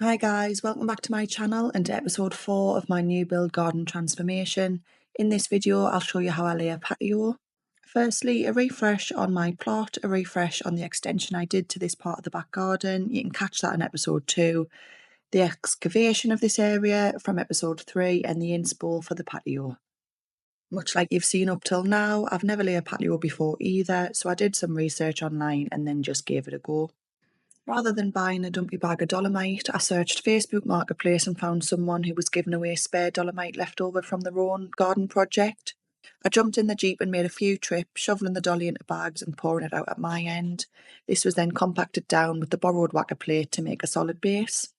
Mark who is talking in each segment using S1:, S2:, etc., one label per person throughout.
S1: Hi guys, welcome back to my channel and to episode 4 of my new build garden transformation. In this video I'll show you how I lay a patio. Firstly, a refresh on my plot, a refresh on the extension I did to this part of the back garden. You can catch that in episode 2. The excavation of this area from episode 3 and the inspo for the patio. Much like you've seen up till now, I've never laid a patio before either, so I did some research online and then just gave it a go. Rather than buying a dumpy bag of dolomite, I searched Facebook Marketplace and found someone who was giving away spare dolomite left over from their own garden project. I jumped in the Jeep and made a few trips, shoveling the dolly into bags and pouring it out at my end. This was then compacted down with the borrowed whacker plate to make a solid base.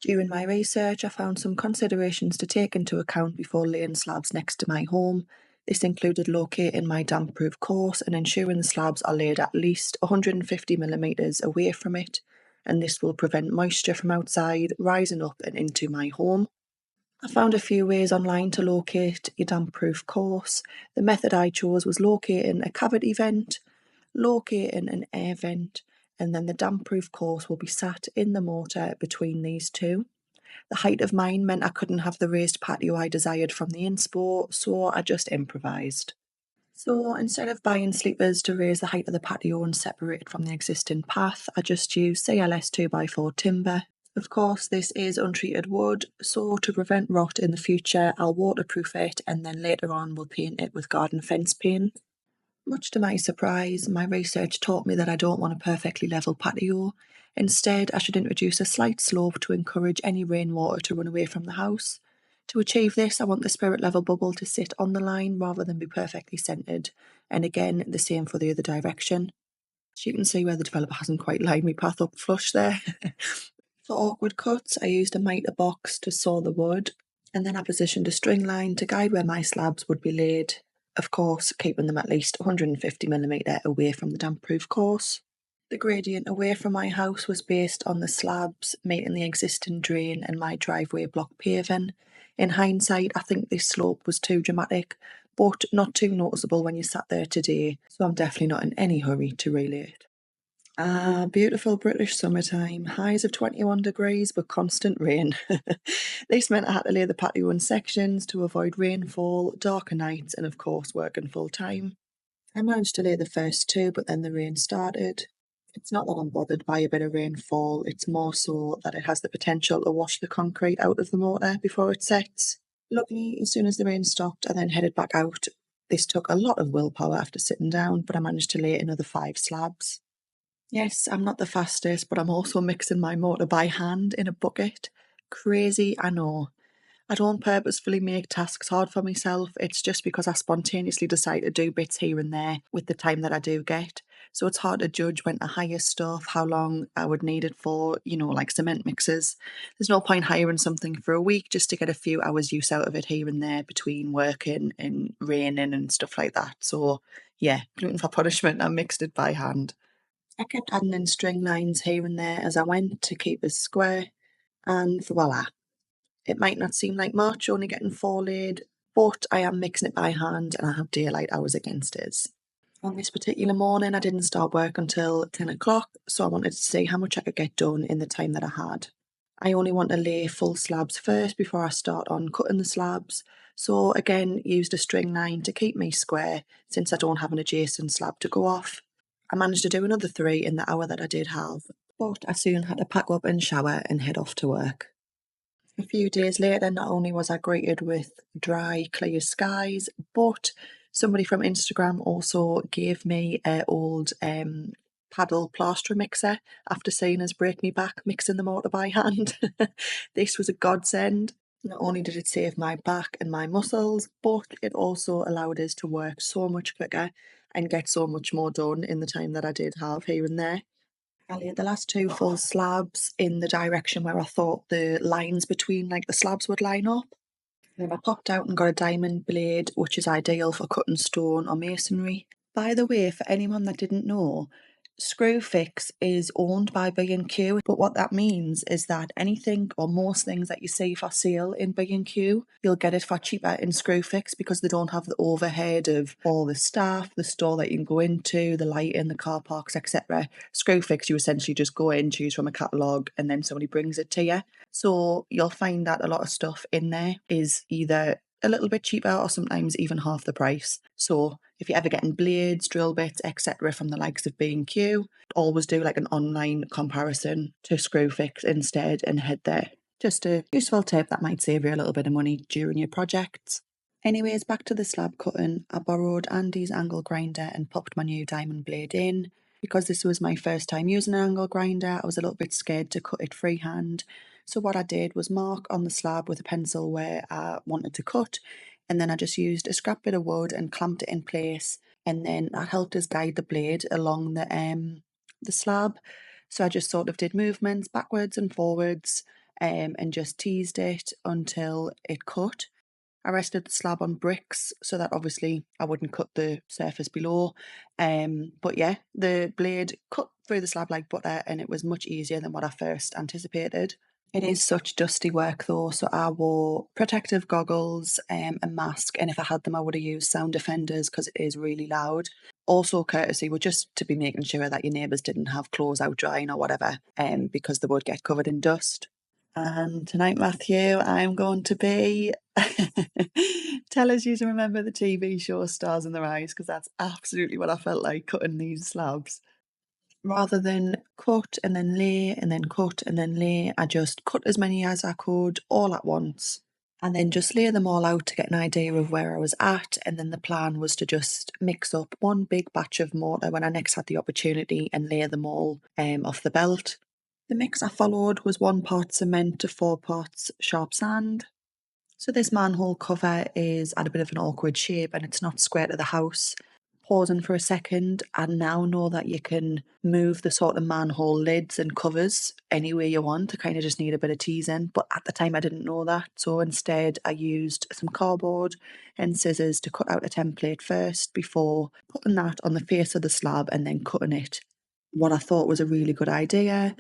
S1: During my research, I found some considerations to take into account before laying slabs next to my home. This included locating my damp-proof course and ensuring the slabs are laid at least 150mm away from it, and this will prevent moisture from outside rising up and into my home. I found a few ways online to locate a damp-proof course. The method I chose was locating a cavity vent, locating an air vent, and then the damp-proof course will be sat in the mortar between these two. The height of mine meant I couldn't have the raised patio I desired from the inspo, so I just improvised. So instead of buying sleepers to raise the height of the patio and separate it from the existing path, I just used CLS 2x4 timber. Of course, this is untreated wood, so to prevent rot in the future, I'll waterproof it and then later on we'll paint it with garden fence paint. Much to my surprise, my research taught me that I don't want a perfectly level patio. Instead, I should introduce a slight slope to encourage any rainwater to run away from the house. To achieve this, I want the spirit level bubble to sit on the line rather than be perfectly centred, and again, the same for the other direction. So you can see where the developer hasn't quite lined my path up flush there. For awkward cuts, I used a mitre box to saw the wood, and then I positioned a string line to guide where my slabs would be laid, of course keeping them at least 150mm away from the damp-proof course. The gradient away from my house was based on the slabs meeting the existing drain and my driveway block paving. In hindsight, I think this slope was too dramatic, but not too noticeable when you sat there today, so I'm definitely not in any hurry to relay it. Beautiful British summertime, highs of 21 degrees but constant rain. This meant I had to lay the patio in sections to avoid rainfall, darker nights, and of course working full time. I managed to lay the first two, but then the rain started. It's not that I'm bothered by a bit of rainfall, it's more so that it has the potential to wash the concrete out of the mortar before it sets. Luckily, as soon as the rain stopped, I then headed back out. This took a lot of willpower after sitting down, but I managed to lay another 5 slabs. Yes, I'm not the fastest, but I'm also mixing my mortar by hand in a bucket. Crazy, I know. I don't purposefully make tasks hard for myself, it's just because I spontaneously decide to do bits here and there with the time that I do get. So it's hard to judge when to hire stuff, how long I would need it for, like cement mixers. There's no point hiring something for a week just to get a few hours use out of it here and there between working and raining and stuff like that. So yeah, gluten for punishment, I mixed it by hand. I kept adding in string lines here and there as I went to keep it square, and voila. It might not seem like much, only getting 4 laid, but I am mixing it by hand and I have daylight hours against it. On this particular morning, I didn't start work until 10 o'clock, so I wanted to see how much I could get done in the time that I had. I only want to lay full slabs first before I start on cutting the slabs, so again used a string line to keep me square since I don't have an adjacent slab to go off. I managed to do another 3 in the hour that I did have, but I soon had to pack up and shower and head off to work. A few days later, not only was I greeted with dry, clear skies, but somebody from Instagram also gave me an old paddle plaster mixer after seeing us break me back mixing the mortar by hand. This was a godsend. Not only did it save my back and my muscles, but it also allowed us to work so much quicker and get so much more done in the time that I did have here and there. I laid the last 2 full slabs in the direction where I thought the lines between the slabs would line up. Then I popped out and got a diamond blade, which is ideal for cutting stone or masonry. By the way, for anyone that didn't know, Screwfix is owned by B&Q, but what that means is that anything or most things that you see for sale in B&Q, you'll get it for cheaper in Screwfix because they don't have the overhead of all the staff, the store that you can go into, the lighting, the car parks, etc. Screwfix, you essentially just go in, choose from a catalogue, and then somebody brings it to you. So you'll find that a lot of stuff in there is either a little bit cheaper or sometimes even half the price. So if you're ever getting blades, drill bits, etc. from the likes of B&Q, always do like an online comparison to Screwfix instead and head there. Just a useful tip that might save you a little bit of money during your projects. Anyways, back to the slab cutting. I borrowed Andy's angle grinder and popped my new diamond blade in. Because this was my first time using an angle grinder, I was a little bit scared to cut it freehand. So what I did was mark on the slab with a pencil where I wanted to cut, and then I just used a scrap bit of wood and clamped it in place, and then that helped us guide the blade along the slab. So I just sort of did movements backwards and forwards, and just teased it until it cut. I rested the slab on bricks so that obviously I wouldn't cut the surface below. But yeah, the blade cut through the slab like butter and it was much easier than what I first anticipated. It is such dusty work though, so I wore protective goggles, a mask, and if I had them, I would have used sound defenders because it is really loud. Also, courtesy would just to be making sure that your neighbours didn't have clothes out drying or whatever, because they would get covered in dust. And tonight, Matthew, I'm going to be. Tell us you to remember the TV show Stars in Their Eyes, because that's absolutely what I felt like cutting these slabs. Rather than cut and then lay and then cut and then lay, I just cut as many as I could all at once and then just lay them all out to get an idea of where I was at. And then the plan was to just mix up one big batch of mortar when I next had the opportunity and lay them all off the belt. The mix I followed was 1 part cement to 4 parts sharp sand. So this manhole cover is at a bit of an awkward shape and it's not square to the house. Pausing for a second, I now know that you can move the sort of manhole lids and covers any way you want. I kind of just need a bit of teasing, but at the time I didn't know that. So instead I used some cardboard and scissors to cut out a template first before putting that on the face of the slab and then cutting it. What I thought was a really good idea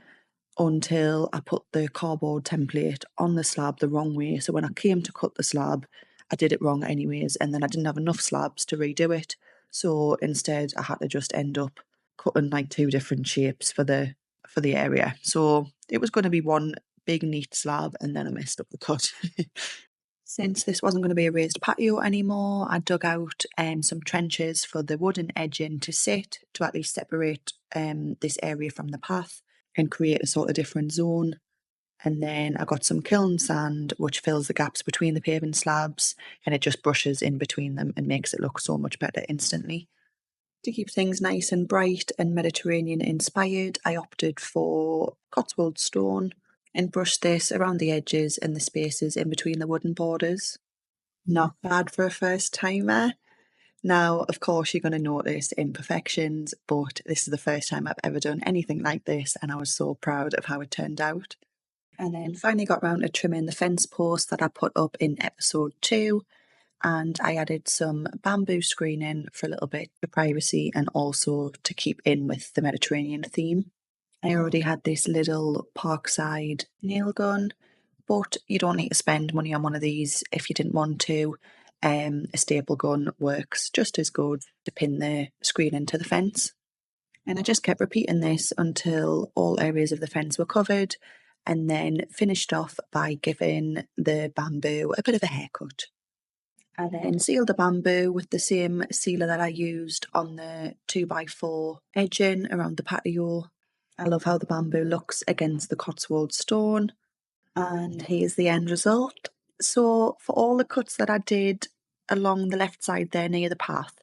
S1: until I put the cardboard template on the slab the wrong way. So when I came to cut the slab, I did it wrong anyways, and then I didn't have enough slabs to redo it. So instead, I had to just end up cutting like 2 different shapes for the area. So it was going to be one big neat slab, and then I messed up the cut. Since this wasn't going to be a raised patio anymore, I dug out some trenches for the wooden edging to sit to at least separate this area from the path and create a sort of different zone. And then I got some kiln sand, which fills the gaps between the paving slabs and it just brushes in between them and makes it look so much better instantly. To keep things nice and bright and Mediterranean inspired, I opted for Cotswold stone and brushed this around the edges and the spaces in between the wooden borders. Not bad for a first timer. Now, of course, you're going to notice imperfections, but this is the first time I've ever done anything like this, and I was so proud of how it turned out. And then finally got round to trimming the fence post that I put up in episode 2, and I added some bamboo screening for a little bit for privacy and also to keep in with the Mediterranean theme. I already had this little parkside nail gun, but you don't need to spend money on one of these if you didn't want to. A staple gun works just as good to pin the screen into the fence. And I just kept repeating this until all areas of the fence were covered and then finished off by giving the bamboo a bit of a haircut. I then sealed the bamboo with the same sealer that I used on the 2x4 edging around the patio. I love how the bamboo looks against the Cotswold stone. And here's the end result. So for all the cuts that I did along the left side there near the path,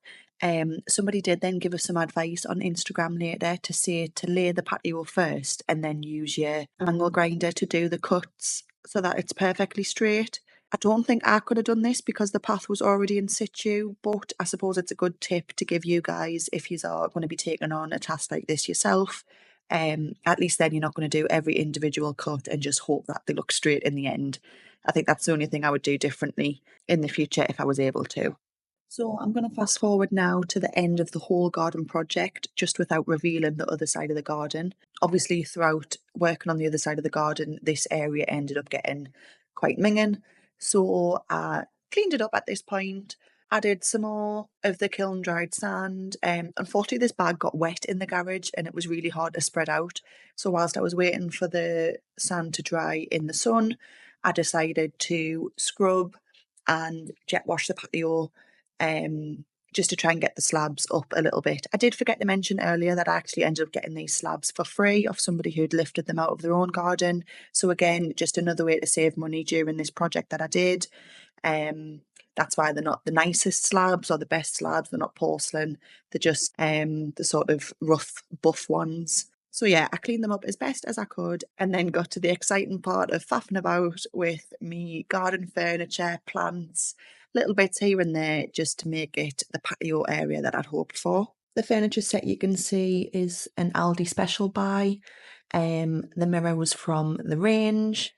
S1: somebody did then give us some advice on Instagram later to say to lay the patio first and then use your angle grinder to do the cuts so that it's perfectly straight. I don't think I could have done this because the path was already in situ, but I suppose it's a good tip to give you guys if you are going to be taking on a task like this yourself. At least then you're not going to do every individual cut and just hope that they look straight in the end. I think that's the only thing I would do differently in the future if I was able to. So I'm going to fast forward now to the end of the whole garden project, just without revealing the other side of the garden. Obviously, throughout working on the other side of the garden, this area ended up getting quite minging. So I cleaned it up at this point, added some more of the kiln dried sand. Unfortunately, this bag got wet in the garage and it was really hard to spread out. So whilst I was waiting for the sand to dry in the sun, I decided to scrub and jet wash the patio, um, just to try and get the slabs up a little bit. I did forget to mention earlier that I actually ended up getting these slabs for free off somebody who'd lifted them out of their own garden. So again, just another way to save money during this project that I did. That's why they're not the nicest slabs or the best slabs. They're not porcelain. They're just the sort of rough buff ones. So yeah, I cleaned them up as best as I could and then got to the exciting part of faffing about with me garden furniture, plants, little bits here and there just to make it the patio area that I'd hoped for. The furniture set you can see is an Aldi special buy. The mirror was from the range.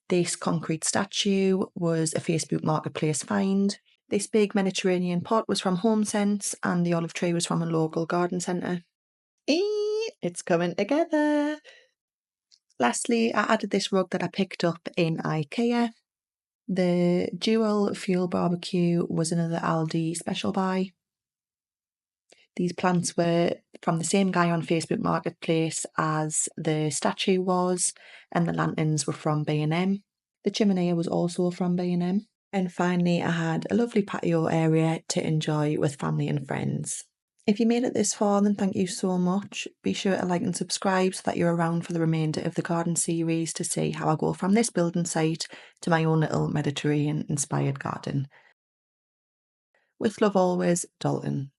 S1: This concrete statue was a Facebook Marketplace find. This big Mediterranean pot was from HomeSense and the olive tree was from a local garden centre. It's coming together. Lastly, I added this rug that I picked up in IKEA. The dual fuel barbecue was another Aldi special buy. These plants were from the same guy on Facebook Marketplace as the statue was, and the lanterns were from B&M. The chimney was also from B&M. And finally, I had a lovely patio area to enjoy with family and friends. If you made it this far, then thank you so much. Be sure to like and subscribe so that you're around for the remainder of the garden series to see how I go from this building site to my own little Mediterranean inspired garden. With love always, Dalton.